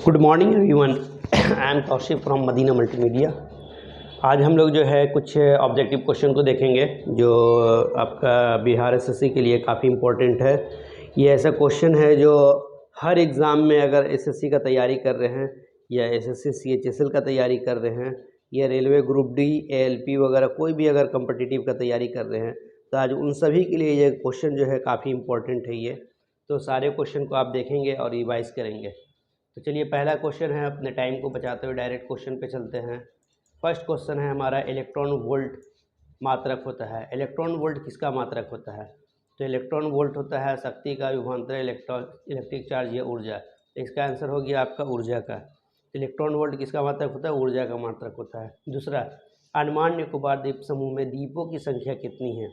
Good morning everyone. I am Kaushik from Madina multimedia. आज हम लोग जो है कुछ ऑब्जेक्टिव क्वेश्चन को देखेंगे जो आपका बिहार एसएससी के लिए काफ़ी इम्पोर्टेंट है। ये ऐसा क्वेश्चन है जो हर एग्ज़ाम में अगर एसएससी का तैयारी कर रहे हैं या एसएससी सीएचएसएल का तैयारी कर रहे हैं या रेलवे ग्रुप डी एएलपी वगैरह कोई भी अगर कम्पिटिटिव का तैयारी कर रहे हैं तो आज उन सभी के लिए ये क्वेश्चन जो है काफ़ी इम्पोर्टेंट है। ये तो सारे क्वेश्चन को आप देखेंगे और रिवाइज करेंगे। तो चलिए पहला क्वेश्चन है, अपने टाइम को बचाते हुए डायरेक्ट क्वेश्चन पे चलते हैं। फर्स्ट क्वेश्चन है हमारा, इलेक्ट्रॉन वोल्ट मात्रक होता है। इलेक्ट्रॉन वोल्ट किसका मात्रक होता है? तो इलेक्ट्रॉन वोल्ट होता है शक्ति का विभवांतर इलेक्ट्रिक चार्ज या ऊर्जा। तो इसका आंसर हो गया आपका ऊर्जा का। इलेक्ट्रॉन वोल्ट किसका मात्रक होता है? ऊर्जा का मात्रक होता है। दूसरा, अंडमान निकोबार द्वीप समूह में द्वीपों की संख्या कितनी है?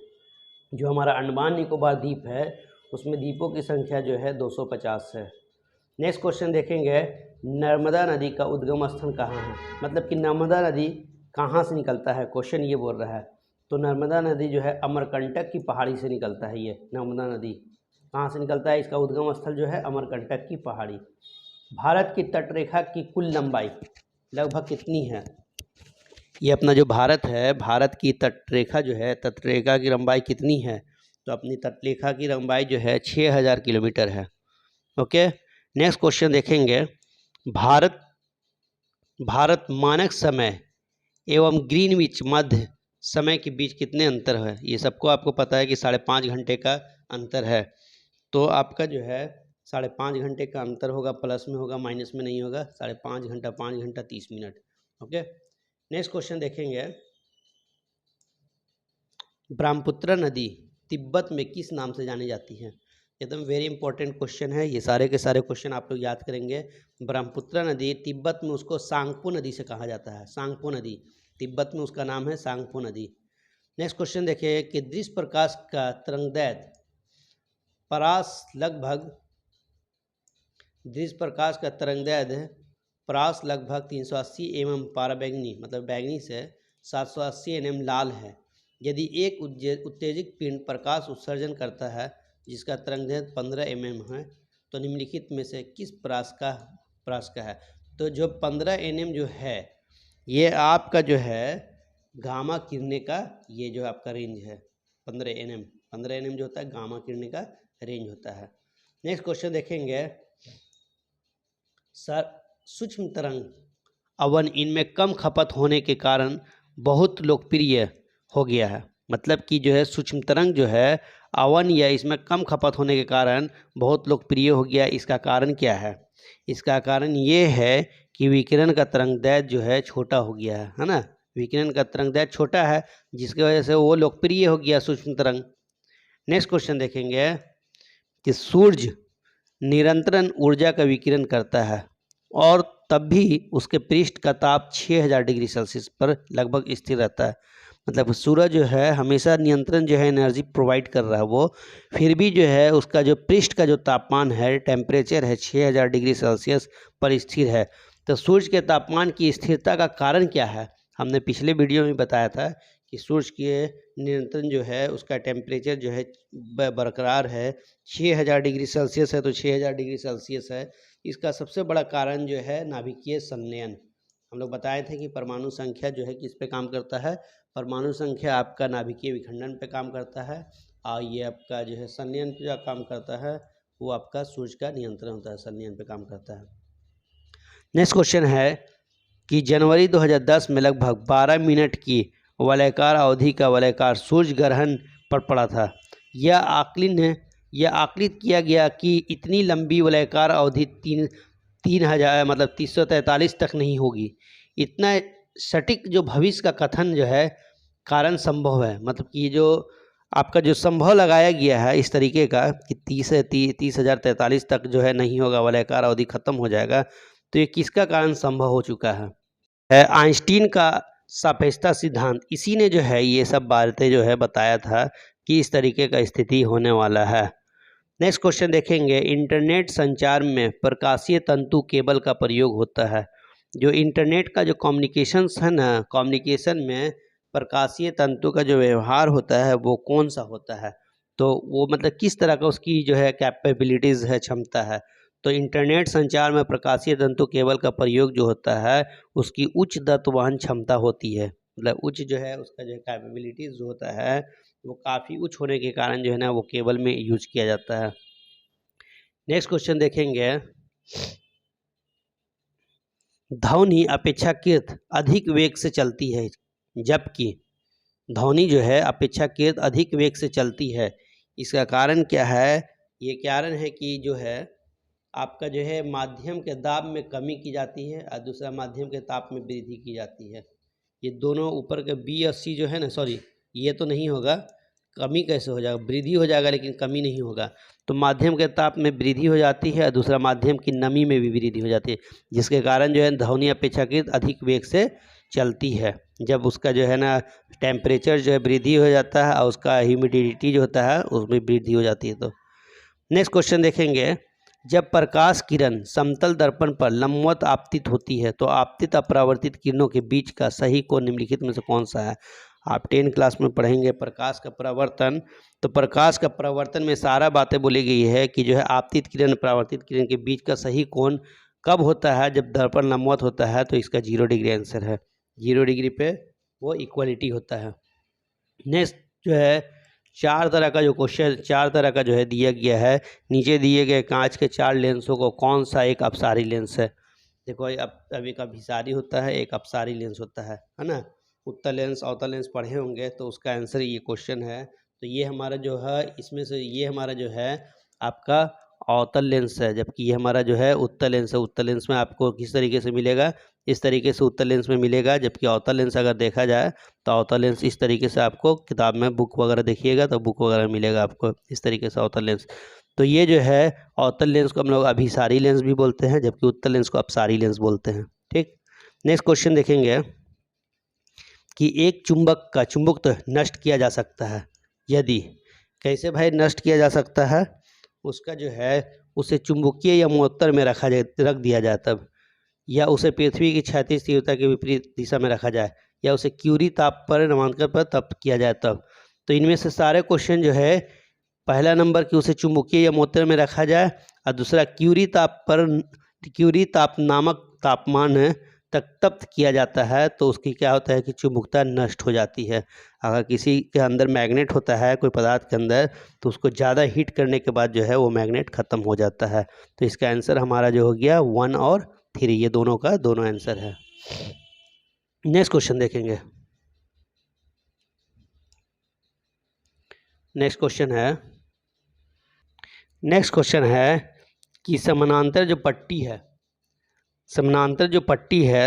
जो हमारा अंडमान निकोबार द्वीप है उसमें द्वीपों की संख्या जो है 250 है। नेक्स्ट क्वेश्चन देखेंगे, नर्मदा नदी का उद्गम स्थल कहाँ है? मतलब कि नर्मदा नदी कहाँ से निकलता है, क्वेश्चन ये बोल रहा है। तो नर्मदा नदी जो है अमरकंटक की पहाड़ी से निकलता है। ये नर्मदा नदी कहाँ से निकलता है? इसका उद्गम स्थल जो है अमरकंटक की पहाड़ी। भारत की तटरेखा की कुल लंबाई लगभग कितनी है? ये अपना जो भारत है, भारत की तटरेखा जो है, तटरेखा की लंबाई कितनी है? तो अपनी तटरेखा की लंबाई जो है 6000 किलोमीटर है। ओके, नेक्स्ट क्वेश्चन देखेंगे, भारत मानक समय एवं ग्रीनविच मध्य समय के बीच कितने अंतर है? ये सबको आपको पता है कि 5.5 घंटे का अंतर है। तो आपका जो है 5.5 घंटे का अंतर होगा, प्लस में होगा माइनस में नहीं होगा। 5.5 घंटा, 5 घंटा 30 मिनट। ओके, नेक्स्ट क्वेश्चन देखेंगे, ब्रह्मपुत्र नदी तिब्बत में किस नाम से जानी जाती है? एकदम वेरी इंपॉर्टेंट क्वेश्चन है। ये सारे के सारे क्वेश्चन आप लोग याद करेंगे। ब्रह्मपुत्र नदी तिब्बत में उसको सांगपो नदी से कहा जाता है। सांगपो नदी, तिब्बत में उसका नाम है सांगपो नदी। नेक्स्ट क्वेश्चन देखिए कि दृश्य प्रकाश का तरंगदैर्घ्य परास लगभग 380 mm पाराबैंगनी मतलब बैंगनी से 780 nm लाल है। यदि एक उत्तेजित पिंड प्रकाश उत्सर्जन करता है जिसका तरंगदैर्घ्य 15 mm है तो निम्नलिखित में से किस परास का है? तो जो 15 nm जो है ये आपका जो है गामा किरणें का ये जो आपका रेंज है 15 nm जो होता है गामा किरणें का रेंज होता है। नेक्स्ट क्वेश्चन देखेंगे, सूक्ष्म तरंग अवन इनमें कम खपत होने के कारण बहुत लोकप्रिय हो गया है। मतलब कि जो है सूक्ष्म तरंग जो है अवन या इसमें कम खपत होने के कारण बहुत लोकप्रिय हो गया। इसका कारण क्या है? इसका कारण ये है कि विकिरण का तरंगदैर्घ्य जो है छोटा हो गया है ना। विकिरण का तरंगदैर्घ्य छोटा है जिसकी वजह से वो लोकप्रिय हो गया सूक्ष्म तरंग। नेक्स्ट क्वेश्चन देखेंगे कि सूर्य निरंतर ऊर्जा का विकिरण करता है और तब भी उसके पृष्ठ का ताप 6000 डिग्री सेल्सियस पर लगभग स्थिर रहता है। मतलब सूरज जो है हमेशा नियंत्रण जो है एनर्जी प्रोवाइड कर रहा है वो, फिर भी जो है उसका जो पृष्ठ का जो तापमान है, टेम्परेचर है 6000 डिग्री सेल्सियस पर स्थिर है। तो सूर्य के तापमान की स्थिरता का कारण क्या है? हमने पिछले वीडियो में बताया था कि सूर्य के नियंत्रण जो है उसका टेम्परेचर जो है बरकरार है, 6000 डिग्री सेल्सियस है। तो 6000 डिग्री सेल्सियस है, इसका सबसे बड़ा कारण जो है नाभिकीय संलयन। हम लोग बताए थे कि परमाणु संख्या जो है किस पे काम करता है? परमाणु संख्या आपका नाभिकीय विखंडन पे काम करता है और ये आपका जो है संलयन पे जो काम करता है वो आपका सूर्य का नियंत्रण होता है, संलयन पे काम करता है। नेक्स्ट क्वेश्चन है कि जनवरी 2010 में लगभग 12 मिनट की वलयाकार अवधि का वलयाकार सूर्य ग्रहण पर पड़ा था। यह आकलित किया गया कि इतनी लंबी वलयाकार अवधि 343 तक नहीं होगी। इतना सटीक जो भविष्य का कथन जो है कारण संभव है। मतलब कि जो आपका जो संभव लगाया गया है इस तरीके का कि 30,043 तक जो है नहीं होगा, वलयाकार अवधि खत्म हो जाएगा। तो ये किसका कारण संभव हो चुका है? आइंस्टीन का सापेक्षता सिद्धांत, इसी ने जो है ये सब बातें जो है बताया था कि इस तरीके का स्थिति होने वाला है। नेक्स्ट क्वेश्चन देखेंगे, इंटरनेट संचार में प्रकाशीय तंतु केबल का प्रयोग होता है। जो इंटरनेट का जो कम्युनिकेशंस है ना, कम्युनिकेशन में प्रकाशीय तंतु का जो व्यवहार होता है वो कौन सा होता है? तो वो मतलब किस तरह का उसकी जो है कैपेबिलिटीज़ है, क्षमता है? तो इंटरनेट संचार में प्रकाशीय तंतु केबल का प्रयोग जो होता है उसकी उच्च दत्त वहन क्षमता होती है, मतलब उच्च जो है उसका जो कैपेबिलिटीज जो होता है वो काफ़ी उच्च होने के कारण जो है ना वो केबल में यूज किया जाता है। नेक्स्ट क्वेश्चन देखेंगे, ध्वनि अपेक्षाकृत अधिक वेग से चलती है, जबकि ध्वनि जो है अपेक्षाकृत अधिक वेग से चलती है। इसका कारण क्या है? ये कारण है कि जो है आपका जो है माध्यम के दाब में कमी की जाती है और दूसरा माध्यम के ताप में वृद्धि की जाती है। ये दोनों ऊपर के बी और सी जो है ना, सॉरी ये तो नहीं होगा, कमी कैसे हो जाएगा, वृद्धि हो जाएगा लेकिन कमी नहीं होगा। तो माध्यम के ताप में वृद्धि हो जाती है और दूसरा माध्यम की नमी में भी वृद्धि हो जाती है, जिसके कारण जो है ध्वनि अपेक्षाकृत अधिक वेग से चलती है। जब उसका जो है ना टेम्परेचर जो है वृद्धि हो जाता है और उसका ह्यूमिडिटी जो होता है उसमें वृद्धि हो जाती है। तो नेक्स्ट क्वेश्चन देखेंगे, जब प्रकाश किरण समतल दर्पण पर लंबवत आपतित होती है तो आपतित अपरावर्तित किरणों के बीच का सही कोण निम्नलिखित में से कौन सा है? आप 10 क्लास में पढ़ेंगे प्रकाश का परावर्तन। तो प्रकाश का परावर्तन में सारा बातें बोली गई है कि जो है आपतित किरण परावर्तित किरण के बीच का सही कोण कब होता है? जब दर्पण लंबवत होता है। तो इसका 0 डिग्री आंसर है, 0 डिग्री पे वो इक्वलिटी होता है। नेक्स्ट जो है चार तरह का जो है दिया गया है, नीचे दिए गए कांच के 4 लेंसों को कौन सा एक अपसारी लेंस है? देखो अब एक अभिसारी होता है, एक अपसारी लेंस होता है ना। उत्तल लेंस अवतल लेंस पढ़े होंगे तो उसका आंसर ये क्वेश्चन है। तो ये हमारा जो है इसमें से ये हमारा जो है आपका अवतल लेंस है, जबकि ये हमारा जो है उत्तल लेंस है। उत्तल लेंस में आपको किस तरीके से मिलेगा? इस तरीके से उत्तल लेंस में मिलेगा, जबकि अवतल लेंस अगर देखा जाए तो अवतल लेंस इस तरीके से आपको किताब में बुक वगैरह देखिएगा तो बुक वगैरह मिलेगा आपको इस तरीके से अवतल लेंस। तो ये जो है अवतल लेंस को हम लोग अभिसारी लेंस भी बोलते हैं, जबकि उत्तल लेंस को अपसारी लेंस बोलते हैं। ठीक, नेक्स्ट क्वेश्चन देखेंगे कि एक चुंबक का चुंबकत्व नष्ट किया जा सकता है यदि, कैसे भाई नष्ट किया जा सकता है? उसका जो है उसे चुंबकीय या मोहत्तर में रख दिया जाए तब, या उसे पृथ्वी की क्षैतिज तीव्रता के विपरीत दिशा में रखा जाए, या उसे क्यूरी ताप पर नामांकन पर तब किया जाए तब। तो इनमें से सारे क्वेश्चन जो है पहला नंबर कि उसे चुंबकीय या मोहत्तर में रखा जाए और दूसरा क्यूरी ताप नामक तापमान तक तप्त किया जाता है तो उसकी क्या होता है कि चुंबकता नष्ट हो जाती है। अगर किसी के अंदर मैग्नेट होता है कोई पदार्थ के अंदर तो उसको ज़्यादा हीट करने के बाद जो है वो मैग्नेट ख़त्म हो जाता है। तो इसका आंसर हमारा जो हो गया 1 और 3, ये दोनों का दोनों आंसर है। नेक्स्ट क्वेश्चन देखेंगे। नेक्स्ट क्वेश्चन है कि समानांतर जो पट्टी है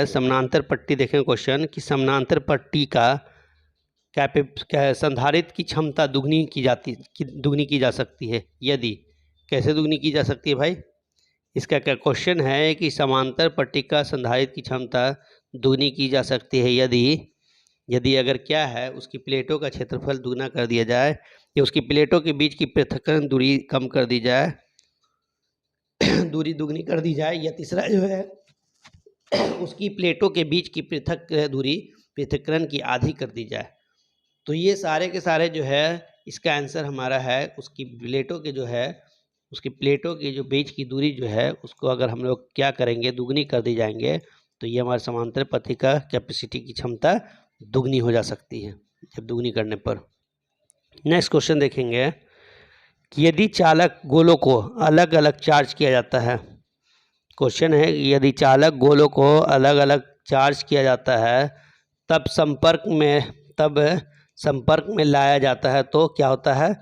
समानांतर पट्टी देखें क्वेश्चन कि समानांतर पट्टी का संधारित्र की क्षमता दुगनी की जा सकती है यदि, कैसे दुगनी की जा सकती है भाई? इसका क्या क्वेश्चन है कि समांतर पट्टी का संधारित्र की क्षमता दुगनी की जा सकती है यदि अगर क्या है उसकी प्लेटों का क्षेत्रफल दुगना कर दिया जाए, या उसकी प्लेटों के बीच की पृथक्करण दूरी कम कर दी जाए, दूरी दुगनी कर दी जाए, या तीसरा जो है उसकी प्लेटों के बीच की पृथक्करण की आधी कर दी जाए। तो ये सारे के सारे जो है इसका आंसर हमारा है उसकी प्लेटों की जो बीच की दूरी जो है उसको अगर हम लोग क्या करेंगे दुगनी कर दी जाएंगे तो ये हमारे समांतर पट्टी का कैपेसिटी की क्षमता दुगनी हो जा सकती है जब दुगनी करने पर। नेक्स्ट क्वेश्चन देखेंगे कि यदि चालक गोलों को अलग अलग चार्ज किया जाता है, क्वेश्चन है यदि चालक गोलों को अलग अलग चार्ज किया जाता है तब संपर्क में लाया जाता है तो क्या होता है?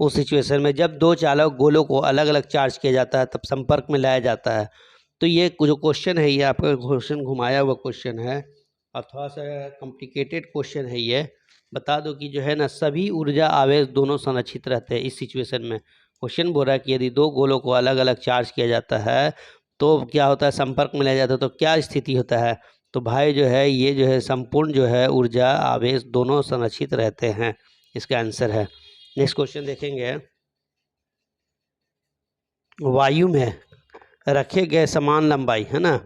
उस सिचुएशन में जब दो चालक गोलों को अलग अलग चार्ज किया जाता है तब संपर्क में लाया जाता है। तो ये जो क्वेश्चन है ये आपका क्वेश्चन घुमाया हुआ क्वेश्चन है और थोड़ा सा कॉम्प्लिकेटेड क्वेश्चन है। ये बता दो कि जो है ना सभी ऊर्जा आवेश दोनों संरक्षित रहते हैं इस सिचुएशन में। क्वेश्चन बोल रहा है कि यदि दो गोलों को अलग अलग चार्ज किया जाता है तो क्या होता है? संपर्क में लाया जाता है तो क्या स्थिति होता है? तो भाई जो है ये जो है संपूर्ण जो है ऊर्जा आवेश दोनों संरक्षित रहते हैं, इसका आंसर है। नेक्स्ट क्वेश्चन देखेंगे, वायु में रखे गए समान लंबाई है ना,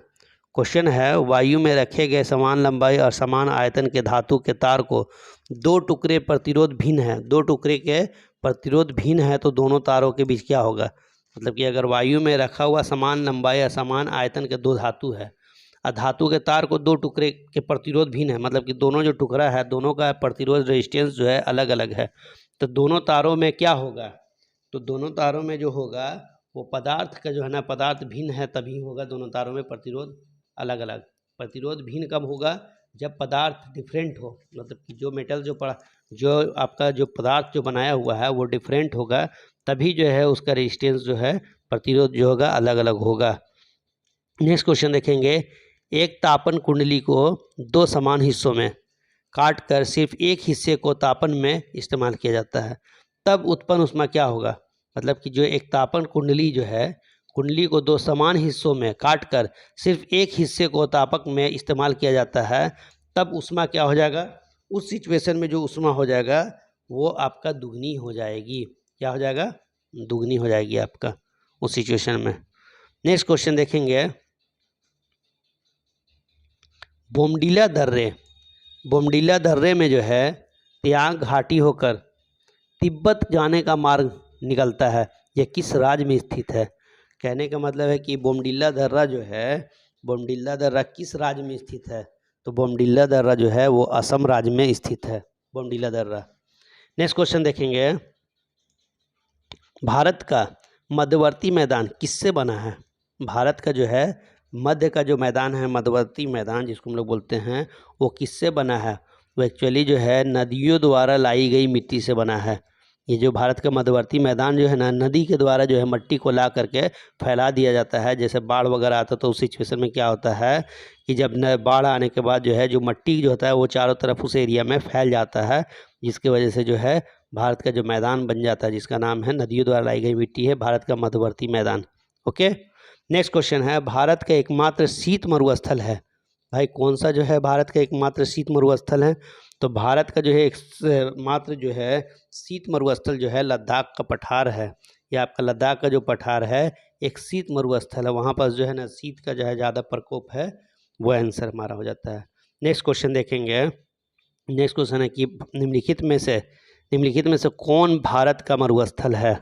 क्वेश्चन है वायु में रखे गए समान लंबाई और समान आयतन के धातु के तार को दो टुकड़े प्रतिरोध भिन्न है, दो टुकड़े के प्रतिरोध भिन्न है तो दोनों तारों के बीच क्या होगा? मतलब कि अगर वायु में रखा हुआ समान लंबाई या समान आयतन के दो धातु है, धातु के तार को दो टुकड़े के प्रतिरोध भिन्न है, मतलब कि दोनों जो टुकड़ा है दोनों का प्रतिरोध रेजिस्टेंस जो है अलग अलग है, तो दोनों तारों में क्या होगा, तो दोनों तारों में जो होगा वो पदार्थ का जो है ना, पदार्थ भिन्न है तभी होगा दोनों तारों में प्रतिरोध अलग अलग। प्रतिरोध भिन्न कब होगा, जब पदार्थ डिफरेंट हो, मतलब कि जो मेटल जो आपका जो पदार्थ जो बनाया हुआ है वो डिफरेंट होगा, तभी जो है उसका रेजिस्टेंस जो है प्रतिरोध जो होगा अलग अलग होगा। नेक्स्ट क्वेश्चन देखेंगे, एक तापन कुंडली को दो समान हिस्सों में काट कर सिर्फ एक हिस्से को तापन में इस्तेमाल किया जाता है, तब उत्पन्न ऊष्मा क्या होगा। मतलब कि जो एक तापन कुंडली जो है, कुंडली को दो समान हिस्सों में काट कर सिर्फ एक हिस्से को तापक में इस्तेमाल किया जाता है, तब ऊष्मा क्या हो जाएगा, उस सिचुएशन में जो ऊष्मा हो जाएगा वो आपका दुगनी हो जाएगी। क्या हो जाएगा, दुगनी हो जाएगी आपका उस सिचुएशन में। नेक्स्ट क्वेश्चन देखेंगे, बोमडिला दर्रे, बोमडिला दर्रे में जो है तियांग घाटी होकर तिब्बत जाने का मार्ग निकलता है, यह किस राज्य में स्थित है। कहने का मतलब है कि बोमडिला दर्रा जो है, बोमडिला दर्रा किस राज्य में स्थित है, तो बोमडिला दर्रा जो है वो असम राज्य में स्थित है, बोमडिला दर्रा। नेक्स्ट क्वेश्चन देखेंगे, भारत का मध्यवर्ती मैदान किससे बना है। भारत का जो है मध्य का जो मैदान है, मध्यवर्ती मैदान जिसको हम लोग बोलते हैं, वो किससे बना है, वो एक्चुअली जो है नदियों द्वारा लाई गई मिट्टी से बना है। ये जो भारत का मध्यवर्ती मैदान जो है ना, नदी के द्वारा जो है मिट्टी को ला करके फैला दिया जाता है। जैसे बाढ़ वगैरह आता तो उस सिचुएशन में क्या होता है कि जब बाढ़ आने के बाद जो है जो मिट्टी जो होता है वो चारों तरफ उस एरिया में फैल जाता है, जिसकी वजह से जो है भारत का जो मैदान बन जाता है, जिसका नाम है नदियों द्वारा लाई गई मिट्टी है भारत का मध्यवर्ती मैदान। ओके, नेक्स्ट क्वेश्चन है, भारत का एकमात्र शीत मरुस्थल है। भाई कौन सा जो है भारत का एकमात्र शीत मरुस्थल है, तो भारत का जो है एकमात्र जो है शीत मरुस्थल जो है लद्दाख का पठार है। या आपका लद्दाख का जो पठार है एक शीत मरुस्थल है, वहाँ पर जो है ना शीत का जो है ज़्यादा प्रकोप है, वो आंसर हमारा हो जाता है। नेक्स्ट क्वेश्चन देखेंगे, नेक्स्ट क्वेश्चन है कि निम्नलिखित में से कौन भारत का मरुस्थल है।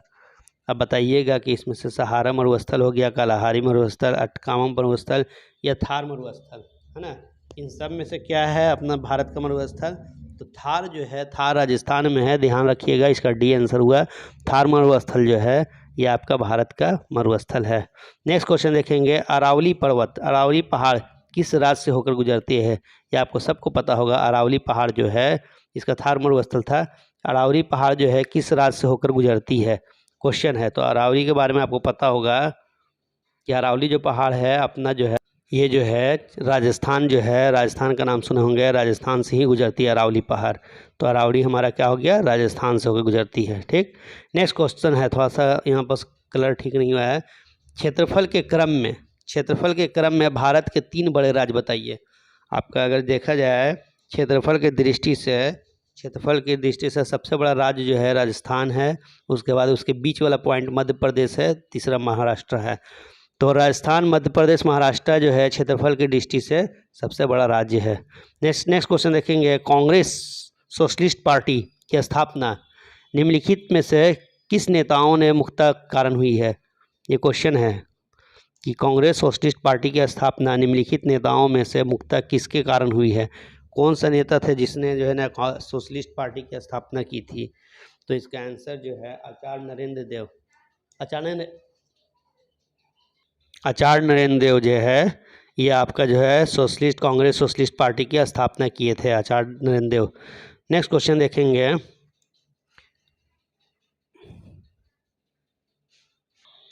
अब बताइएगा कि इसमें से सहारा मरुस्थल हो गया, कालाहारी मरुस्थल, अटकामा मरुस्थल या थार मरुस्थल, है ना। इन सब में से क्या है अपना भारत का मरुस्थल, तो थार जो है, थार राजस्थान में है, ध्यान रखिएगा, इसका डी आंसर हुआ। थार मरुस्थल जो है ये आपका भारत का मरुस्थल है। नेक्स्ट क्वेश्चन देखेंगे, अरावली पर्वत, अरावली पहाड़ किस राज्य से होकर गुजरती है। ये आपको सबको पता होगा, अरावली पहाड़ जो है इसका थार मरुस्थल था। अरावली पहाड़ जो है किस राज्य से होकर गुजरती है, क्वेश्चन है। तो अरावली के बारे में आपको पता होगा कि अरावली जो पहाड़ है अपना जो है ये जो है राजस्थान जो है, राजस्थान का नाम सुने होंगे, राजस्थान से ही गुजरती है अरावली पहाड़। तो अरावली हमारा क्या हो गया, राजस्थान से होकर गुजरती है। ठीक, नेक्स्ट क्वेश्चन है, थोड़ा सा यहाँ पर कलर ठीक नहीं हुआ है। क्षेत्रफल के क्रम में भारत के 3 बड़े राज्य बताइए। आपका अगर देखा जाए क्षेत्रफल की दृष्टि से सबसे बड़ा राज्य जो है राजस्थान है, उसके बाद उसके बीच वाला पॉइंट मध्य प्रदेश है, तीसरा महाराष्ट्र है। तो राजस्थान, मध्य प्रदेश, महाराष्ट्र जो है क्षेत्रफल की दृष्टि से सबसे बड़ा राज्य है। नेक्स्ट क्वेश्चन देखेंगे, कांग्रेस सोशलिस्ट पार्टी की स्थापना निम्नलिखित में से किस नेताओं ने मुख्य कारण हुई है। ये क्वेश्चन है कि कांग्रेस सोशलिस्ट पार्टी की स्थापना निम्नलिखित नेताओं में से मुख्य किसके कारण हुई है। कौन सा नेता थे जिसने जो है ना सोशलिस्ट पार्टी की स्थापना की थी, तो इसका आंसर जो है आचार्य नरेंद्र देव। आचार्य नरेंद्र देव जो है ये आपका जो है कांग्रेस सोशलिस्ट पार्टी की स्थापना किए थे, आचार्य नरेंद्र देव। नेक्स्ट क्वेश्चन देखेंगे,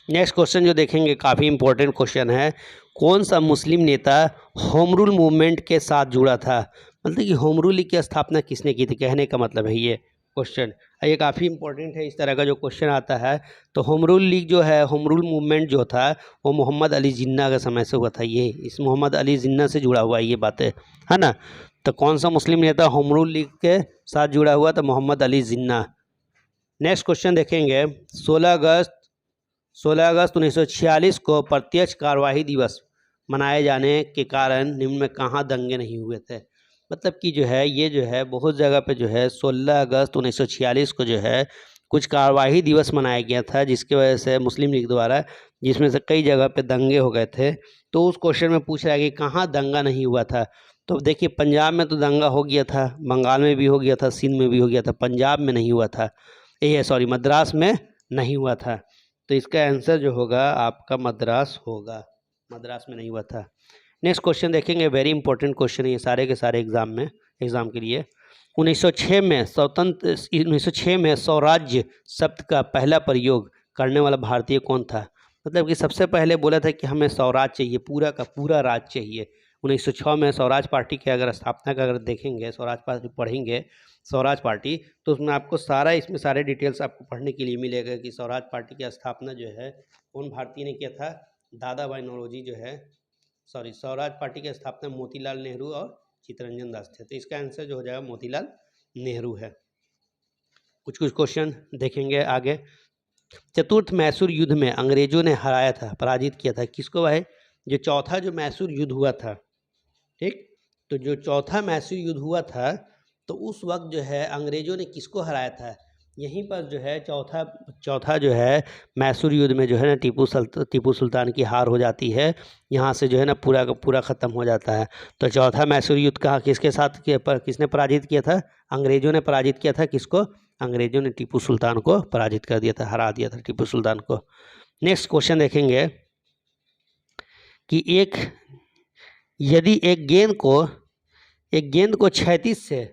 नेक्स्ट क्वेश्चन जो देखेंगे काफ़ी इंपॉर्टेंट क्वेश्चन है, कौन सा मुस्लिम नेता होम रूल मूवमेंट के साथ जुड़ा था। मतलब कि होम रूल लीग की स्थापना किसने की थी, कहने का मतलब है ये क्वेश्चन, ये काफ़ी इंपॉर्टेंट है। इस तरह का जो क्वेश्चन आता है तो होम रूल लीग जो है, होम रूल मूवमेंट जो था वो मोहम्मद अली जिन्ना के समय से हुआ था। ये इस मोहम्मद अली जिन्ना से जुड़ा हुआ है ये बातें, है ना। तो कौन सा मुस्लिम नेता होम रूल लीग के साथ जुड़ा हुआ, तो मोहम्मद अली जिन्ना। नेक्स्ट क्वेश्चन देखेंगे, 16 अगस्त 1946 को प्रत्यक्ष कार्यवाही दिवस मनाए जाने के कारण निम्न में कहाँ दंगे नहीं हुए थे। मतलब कि जो है ये जो है बहुत जगह पे जो है 16 अगस्त 1946 को जो है कुछ कार्यवाही दिवस मनाया गया था जिसकी वजह से मुस्लिम लीग द्वारा, जिसमें से कई जगह पे दंगे हो गए थे। तो उस क्वेश्चन में पूछ रहा है कि कहाँ दंगा नहीं हुआ था। तो देखिए पंजाब में तो दंगा हो गया था, बंगाल में भी हो गया था, सिंध में भी हो गया था, पंजाब में नहीं हुआ था, ये सॉरी मद्रास में नहीं हुआ था। तो इसका आंसर जो होगा आपका मद्रास होगा, मद्रास में नहीं हुआ था। नेक्स्ट क्वेश्चन देखेंगे, वेरी इंपॉर्टेंट क्वेश्चन है ये सारे के सारे एग्जाम के लिए। 1906 में स्वराज्य शब्द का पहला प्रयोग करने वाला भारतीय कौन था? मतलब कि सबसे पहले बोला था कि हमें स्वराज चाहिए, पूरा का पूरा राज चाहिए। 1906 में स्वराज पार्टी के अगर स्थापना का अगर देखेंगे, स्वराज पार्टी पढ़ेंगे, स्वराज पार्टी, तो उसमें आपको सारा इसमें सारे डिटेल्स आपको पढ़ने के लिए मिलेगा कि स्वराज पार्टी की स्थापना जो है कौन भारतीय ने किया था? दादा भाई नौरोजी जो है, सॉरी, स्वराज पार्टी की स्थापना मोतीलाल नेहरू और चित्तरंजन दास थे। तो इसका आंसर जो हो जाएगा मोतीलाल नेहरू है। कुछ क्वेश्चन देखेंगे आगे। चतुर्थ मैसूर युद्ध में अंग्रेजों ने हराया था, पराजित किया था, किसको भाई? जो चौथा जो मैसूर युद्ध हुआ था, ठीक, तो जो चौथा मैसूर युद्ध हुआ था तो उस वक्त जो है अंग्रेजों ने किसको हराया था? यहीं पर जो है चौथा जो है मैसूर युद्ध में जो है ना टीपू सुल्तान की हार हो जाती है, यहाँ से जो है ना पूरा का पूरा ख़त्म हो जाता है। तो चौथा मैसूर युद्ध कहाँ किसके साथ किसने पराजित किया था? अंग्रेजों ने पराजित किया था। किसको? अंग्रेजों ने टीपू सुल्तान को पराजित कर दिया था, हरा दिया था टीपू सुल्तान को। नेक्स्ट क्वेश्चन देखेंगे कि यदि एक गेंद को क्षैतिज से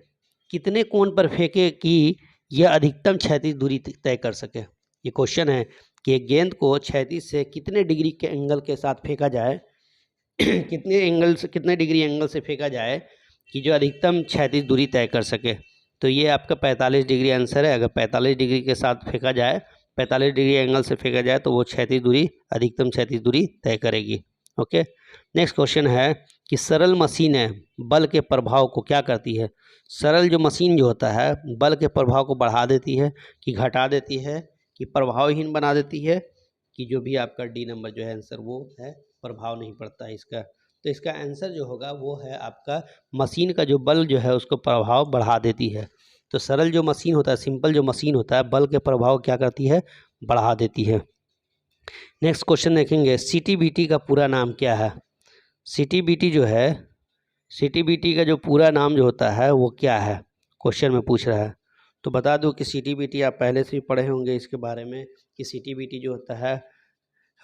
कितने कोण पर फेंके कि यह अधिकतम क्षैतिज दूरी तय कर सके? ये क्वेश्चन है कि एक गेंद को क्षैतिज से कितने डिग्री के एंगल के साथ फेंका जाए कितने डिग्री एंगल से फेंका जाए कि जो अधिकतम क्षैतिज दूरी तय कर सके? तो ये आपका 45 डिग्री आंसर है। अगर 45 डिग्री के साथ फेंका जाए, 45 डिग्री एंगल से फेंका जाए तो वो अधिकतम क्षैतिज दूरी तय करेगी। ओके, नेक्स्ट क्वेश्चन है कि सरल मशीनें बल के प्रभाव को क्या करती है? सरल जो मशीन जो होता है बल के प्रभाव को बढ़ा देती है कि घटा देती है कि प्रभावहीन बना देती है, कि जो भी आपका डी नंबर जो है आंसर वो है, प्रभाव नहीं पड़ता है इसका। तो इसका आंसर जो होगा वो है आपका मशीन का जो बल जो है उसको प्रभाव बढ़ा देती है। तो सरल जो मशीन होता है, सिंपल जो मशीन होता है, बल के प्रभाव क्या करती है? बढ़ा देती है। नेक्स्ट क्वेश्चन देखेंगे, सीटीबीटी का पूरा नाम क्या है? सीटीबीटी का जो पूरा नाम जो होता है वो क्या है, क्वेश्चन में पूछ रहा है। तो बता दूं कि सीटीबीटी आप पहले से ही पढ़े होंगे इसके बारे में कि सीटीबीटी जो होता है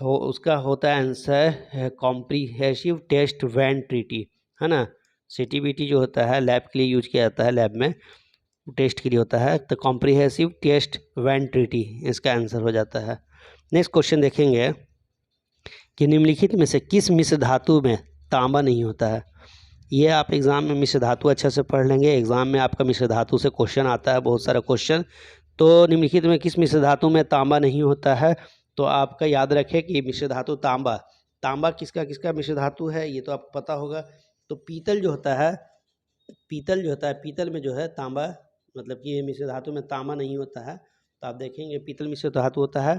उसका होता है answer comprehensive test ban treaty, है ना। सीटीबीटी जो होता है लैब के लिए यूज किया जाता है, लैब में टेस्ट के लिए होता है। तो कॉम्प्रिहेंसिव टेस्ट वैन ट्रीटी इसका आंसर हो जाता है। नेक्स्ट क्वेश्चन देखेंगे कि निम्नलिखित में से किस मिश्र धातु में तांबा नहीं होता है? ये आप एग्ज़ाम में मिश्र धातु अच्छे से पढ़ लेंगे, एग्ज़ाम में आपका मिश्र धातु से क्वेश्चन आता है, बहुत सारा क्वेश्चन। तो निम्नलिखित में किस मिश्र धातु में तांबा नहीं होता है? तो आपका याद रखें कि मिश्र धातु तांबा किसका मिश्र धातु है, ये तो आपको पता होगा। तो पीतल जो होता है पीतल में जो है तांबा, मतलब कि ये मिश्र धातु में तांबा नहीं होता है। तो आप देखेंगे पीतल मिश्र धातु होता है,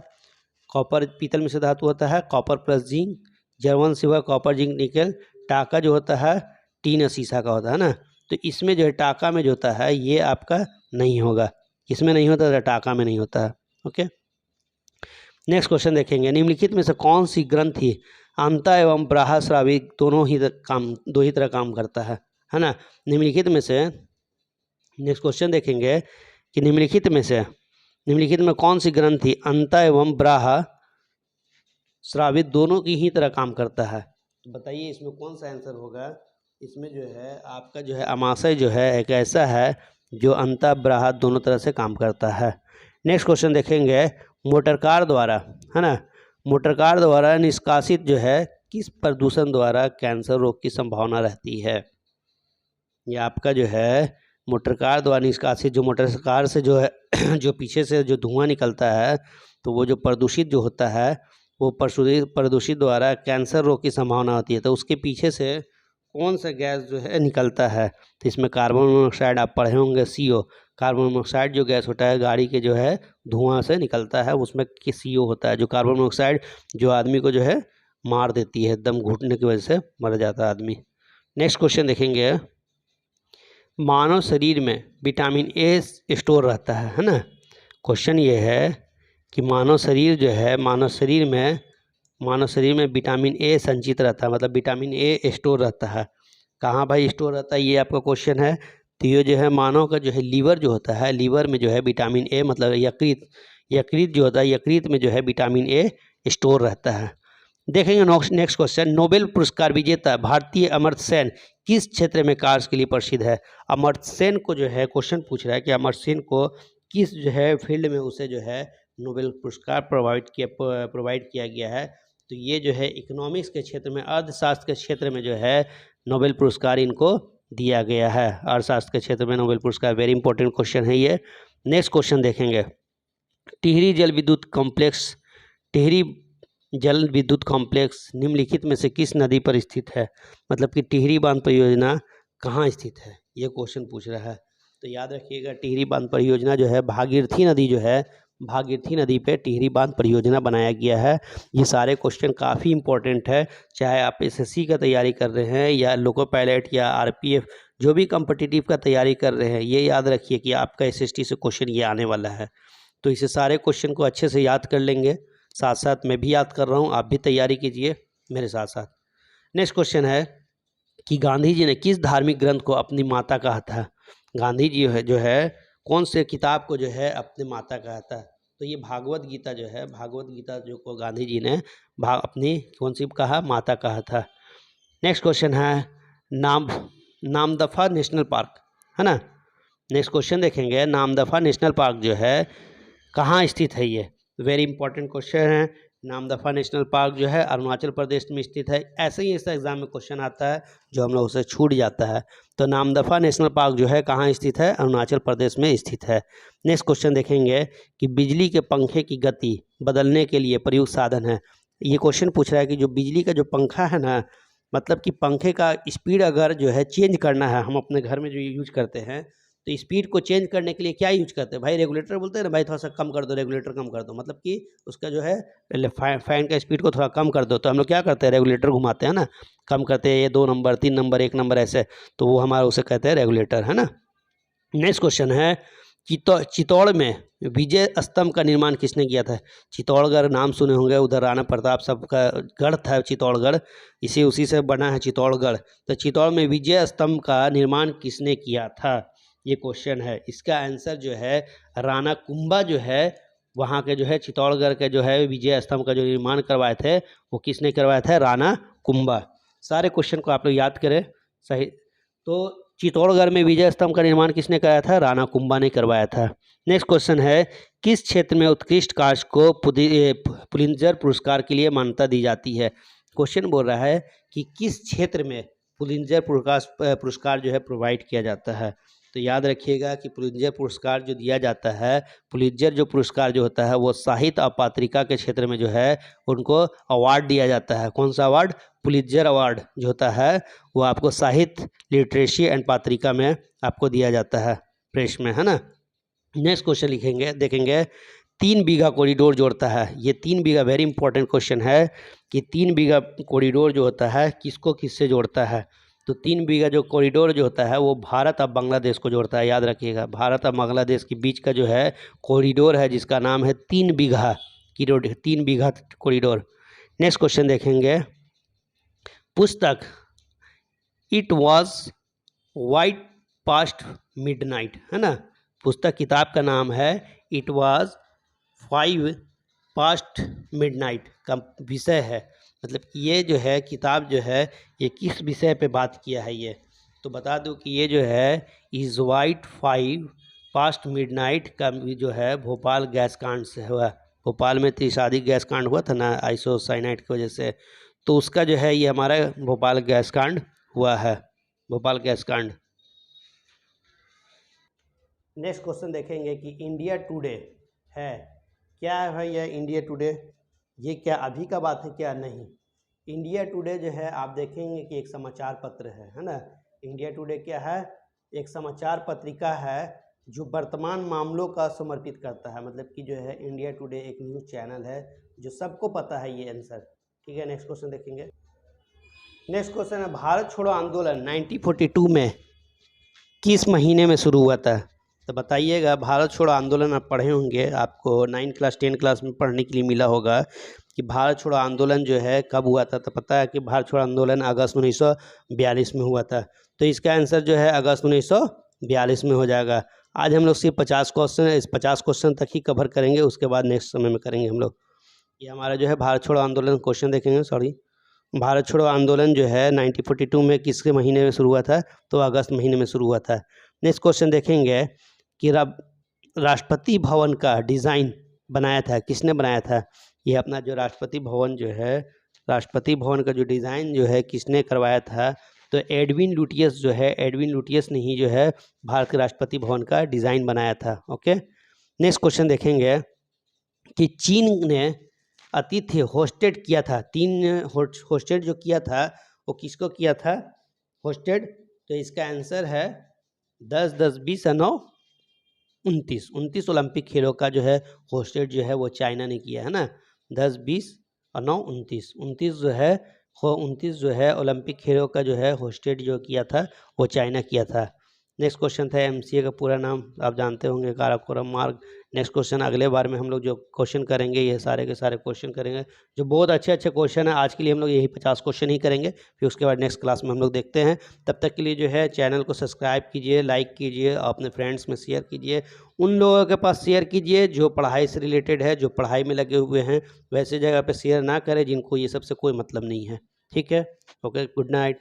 पीतल मिश्र धातु होता है copper plus zinc, German silver copper zinc निकल। टाका जो होता है टीन शीशा का होता है ना। तो इसमें जो है टाका में जो होता है ये आपका नहीं होगा, इसमें नहीं होता है, टाका में नहीं होता है। ओके, नेक्स्ट क्वेश्चन देखेंगे, निम्नलिखित में से कौन सी ग्रंथि अंता एवं ब्राह्यस्रावी दो ही तरह काम करता है ना। निम्नलिखित में से नेक्स्ट क्वेश्चन देखेंगे कि निम्नलिखित में कौन सी ग्रंथि अंता एवं ब्राह्यस्रावी दोनों की ही तरह काम करता है? तो बताइए इसमें कौन सा आंसर होगा? इसमें जो है आपका जो है अमाशय जो है एक ऐसा है जो अंता ब्राह्य दोनों तरह से काम करता है। नेक्स्ट क्वेश्चन देखेंगे, मोटरकार द्वारा निष्कासित जो है किस प्रदूषण द्वारा कैंसर रोग की संभावना रहती है? ये आपका जो है मोटरकार द्वारा निष्कासित, जो मोटरकार से जो है जो पीछे से जो धुआं निकलता है, तो वो जो प्रदूषित जो होता है वो प्रदूषित द्वारा कैंसर रोग की संभावना होती है। तो उसके पीछे से कौन सा गैस जो है निकलता है? तो इसमें कार्बन मोनोऑक्साइड आप पढ़े होंगे, CO। कार्बन मोनोऑक्साइड जो गैस होता है गाड़ी के जो है धुआं से निकलता है, उसमें CO होता है, जो कार्बन मोनोऑक्साइड जो आदमी को जो है मार देती है, दम घुटने की वजह से मर जाता है आदमी। नेक्स्ट क्वेश्चन देखेंगे, मानव शरीर में विटामिन A स्टोर रहता है ना। क्वेश्चन ये है कि मानव शरीर में विटामिन ए संचित रहता है, मतलब विटामिन ए स्टोर रहता है। कहाँ भाई स्टोर रहता है, ये आपका क्वेश्चन है। तो ये जो है मानव का जो है लीवर जो होता है, लीवर में जो है विटामिन ए मतलब यकृत जो होता है, यकृत में जो है विटामिन ए स्टोर रहता है। देखेंगे नेक्स्ट क्वेश्चन, नोबेल पुरस्कार विजेता भारतीय अमर्त्य सेन किस क्षेत्र में कार्य के लिए प्रसिद्ध है। अमर्त्य सेन को जो है क्वेश्चन पूछ रहा है कि अमर्त्य सेन को किस जो है फील्ड में उसे जो है नोबेल पुरस्कार प्रोवाइड किया गया है। तो ये जो है इकोनॉमिक्स के क्षेत्र में, अर्थशास्त्र के क्षेत्र में जो है नोबेल पुरस्कार इनको दिया गया है। अर्थशास्त्र के क्षेत्र में नोबेल पुरस्कार, वेरी इंपॉर्टेंट क्वेश्चन है ये। नेक्स्ट क्वेश्चन देखेंगे, टिहरी जल विद्युत कॉम्प्लेक्स निम्नलिखित में से किस नदी पर स्थित है। मतलब कि टिहरी बांध परियोजना कहाँ स्थित है, ये क्वेश्चन पूछ रहा है। तो याद रखिएगा, टिहरी बांध परियोजना जो है भागीरथी नदी पे टिहरी बांध परियोजना बनाया गया है। ये सारे क्वेश्चन काफ़ी इंपॉर्टेंट है, चाहे आप एसएससी का तैयारी कर रहे हैं या लोको पायलट या आरपीएफ, जो भी कॉम्पिटिटिव का तैयारी कर रहे हैं, ये याद रखिए कि आपका एसएसटी से क्वेश्चन ये आने वाला है। तो इसे सारे क्वेश्चन को अच्छे से याद कर लेंगे, साथ साथ मैं भी याद कर रहा हूँ, आप भी तैयारी कीजिए मेरे साथ साथ। नेक्स्ट क्वेश्चन है कि गांधी जी ने किस धार्मिक ग्रंथ को अपनी माता कहा था। गांधी जी जो है कौन से किताब को जो है अपनी माता कहा था। तो ये भागवत गीता जो को गांधी जी ने अपनी कौन सी कहा, माता कहा था। नेक्स्ट क्वेश्चन है नामदफा नेशनल पार्क, है ना। नेक्स्ट क्वेश्चन देखेंगे, नामदफा नेशनल पार्क जो है कहाँ स्थित है। ये वेरी इंपॉर्टेंट क्वेश्चन है। नामदफा नेशनल पार्क जो है अरुणाचल प्रदेश में स्थित है। ऐसे ही इस एग्जाम में क्वेश्चन आता है जो हम लोग उसे छूट जाता है। तो नामदफा नेशनल पार्क जो है कहाँ स्थित है, अरुणाचल प्रदेश में स्थित है। नेक्स्ट क्वेश्चन देखेंगे कि बिजली के पंखे की गति बदलने के लिए प्रयुक्त साधन है। ये क्वेश्चन पूछ रहा है कि जो बिजली का जो पंखा है ना, मतलब कि पंखे का स्पीड अगर जो है चेंज करना है, हम अपने घर में जो यूज करते हैं, तो स्पीड को चेंज करने के लिए क्या यूज करते हैं भाई, रेगुलेटर बोलते हैं ना भाई, थोड़ा सा कम कर दो, रेगुलेटर कम कर दो, मतलब कि उसका जो है फैन का स्पीड को थोड़ा कम कर दो। तो हम लोग क्या करते हैं, रेगुलेटर घुमाते हैं ना, कम करते हैं, ये 2 नंबर 3 नंबर 1 नंबर ऐसे, तो वो हमारा उसे कहते हैं रेगुलेटर, है ना। नेक्स्ट क्वेश्चन है चित्तौड़ में विजय स्तंभ का निर्माण किसने किया था। चित्तौड़गढ़ नाम सुने होंगे, उधर राणा प्रताप सब का गढ़ था चित्तौड़गढ़, उसी से बना है चित्तौड़गढ़। तो चित्तौड़ में विजय स्तंभ का निर्माण किसने किया था, ये क्वेश्चन है। इसका आंसर जो है राणा कुंभा जो है, वहाँ के जो है चित्तौड़गढ़ के जो है विजय स्तंभ का जो निर्माण करवाए थे, वो किसने करवाया था, राणा कुंभा। सारे क्वेश्चन को आप लोग याद करें सही। तो चित्तौड़गढ़ में विजय स्तंभ का निर्माण किसने कराया था, राणा कुंभा ने करवाया था। नेक्स्ट क्वेश्चन है किस क्षेत्र में उत्कृष्ट कार्य को पुलित्जर पुरस्कार के लिए मान्यता दी जाती है। क्वेश्चन बोल रहा है कि किस क्षेत्र में पुलित्जर पुरस्कार जो है प्रोवाइड किया जाता है। तो याद रखिएगा कि पुलित्जर पुरस्कार जो दिया जाता है, पुलित्जर जो पुरस्कार जो होता है वो साहित्य और पत्रिका के क्षेत्र में जो है उनको अवार्ड दिया जाता है। कौन सा अवार्ड, पुलित्जर अवार्ड जो होता है वो आपको साहित्य, लिटरेसी एंड पत्रिका में आपको दिया जाता है, प्रेस में, है ना। नेक्स्ट क्वेश्चन देखेंगे 3 बीघा कॉरिडोर जोड़ता है। ये 3 बीघा वेरी इंपॉर्टेंट क्वेश्चन है कि 3 बीघा कॉरिडोर जो होता है किसको किससे जोड़ता है। तो 3 बीघा जो कॉरिडोर जो होता है वो भारत और बांग्लादेश को जोड़ता है। याद रखिएगा, भारत और बांग्लादेश के बीच का जो है कॉरिडोर है जिसका नाम है 3 बीघा कॉरिडोर। नेक्स्ट क्वेश्चन देखेंगे, पुस्तक it was white past midnight, है ना। पुस्तक किताब का नाम है इट वॉज 5 पास्ट मिडनाइट का विषय है। मतलब ये जो है किताब जो है ये किस विषय पे बात किया है ये, तो बता दूं कि ये जो है इज़ वाइट 5 पास्ट मिडनाइट का जो है भोपाल गैस कांड से हुआ। भोपाल में त्रिशादी गैस कांड हुआ था ना आइसोसाइनाइड की वजह से, तो उसका जो है ये हमारा भोपाल गैस कांड हुआ है, भोपाल गैस कांड। नेक्स्ट क्वेश्चन देखेंगे कि इंडिया टुडे है क्या है भाई, यह इंडिया टुडे ये क्या अभी का बात है क्या, नहीं। इंडिया टुडे जो है आप देखेंगे कि एक समाचार पत्र है ना। इंडिया टुडे क्या है, एक समाचार पत्रिका है जो वर्तमान मामलों का समर्पित करता है। मतलब कि जो है इंडिया टुडे एक न्यूज़ चैनल है जो सबको पता है ये आंसर, ठीक है। नेक्स्ट क्वेश्चन देखेंगे। नेक्स्ट क्वेश्चन है भारत छोड़ो आंदोलन 1942 में किस महीने में शुरू हुआ था। तो बताइएगा, भारत छोड़ो आंदोलन आप पढ़े होंगे, आपको 9 क्लास 10 क्लास में पढ़ने के लिए मिला होगा कि भारत छोड़ो आंदोलन जो है कब हुआ था। तो पता है कि भारत छोड़ो आंदोलन अगस्त 1942 में हुआ था। तो इसका आंसर जो है अगस्त 1942 में हो जाएगा। आज हम लोग सिर्फ 50 क्वेश्चन, इस 50 क्वेश्चन तक ही कवर करेंगे, उसके बाद नेक्स्ट समय में करेंगे हम लोग। ये हमारा जो है भारत छोड़ो आंदोलन क्वेश्चन देखेंगे। सॉरी, भारत छोड़ो आंदोलन जो है 1942 में किसके महीने में शुरू हुआ था? तो अगस्त महीने में शुरू हुआ था। नेक्स्ट क्वेश्चन देखेंगे कि राष्ट्रपति भवन का डिज़ाइन बनाया था, किसने बनाया था? ये अपना जो राष्ट्रपति भवन जो है, राष्ट्रपति भवन का जो डिज़ाइन जो है किसने करवाया था? तो एडविन लुटियस जो है, एडविन लुटियस ने ही जो है भारत के राष्ट्रपति भवन का डिज़ाइन बनाया था। ओके, नेक्स्ट क्वेश्चन देखेंगे कि चीन ने अतिथि होस्टेड किया था, होस्टेड जो किया था वो किसको किया था होस्टेड? तो इसका आंसर है 10, 10, 20 और 9, 29 ओलंपिक खेलों का जो है होस्टेड जो है वो चाइना ने किया है ना। 10, 20 और 9, 29 जो है ओलंपिक खेलों का जो है होस्टेड जो किया था वो चाइना किया था। नेक्स्ट क्वेश्चन था एमसीए का पूरा नाम आप जानते होंगे, काराकोरम मार्ग। नेक्स्ट क्वेश्चन अगले बार में हम लोग जो क्वेश्चन करेंगे ये सारे के सारे क्वेश्चन करेंगे जो बहुत अच्छे अच्छे क्वेश्चन है। आज के लिए हम लोग यही 50 क्वेश्चन ही करेंगे, फिर उसके बाद नेक्स्ट क्लास में हम लोग देखते हैं। तब तक के लिए जो है चैनल को सब्सक्राइब कीजिए, लाइक कीजिए, अपने फ्रेंड्स में शेयर कीजिए, उन लोगों के पास शेयर कीजिए जो पढ़ाई से रिलेटेड है, जो पढ़ाई में लगे हुए हैं। वैसे जगह पर शेयर ना करें जिनको ये सबसे कोई मतलब नहीं है। ठीक है, ओके, गुड नाइट।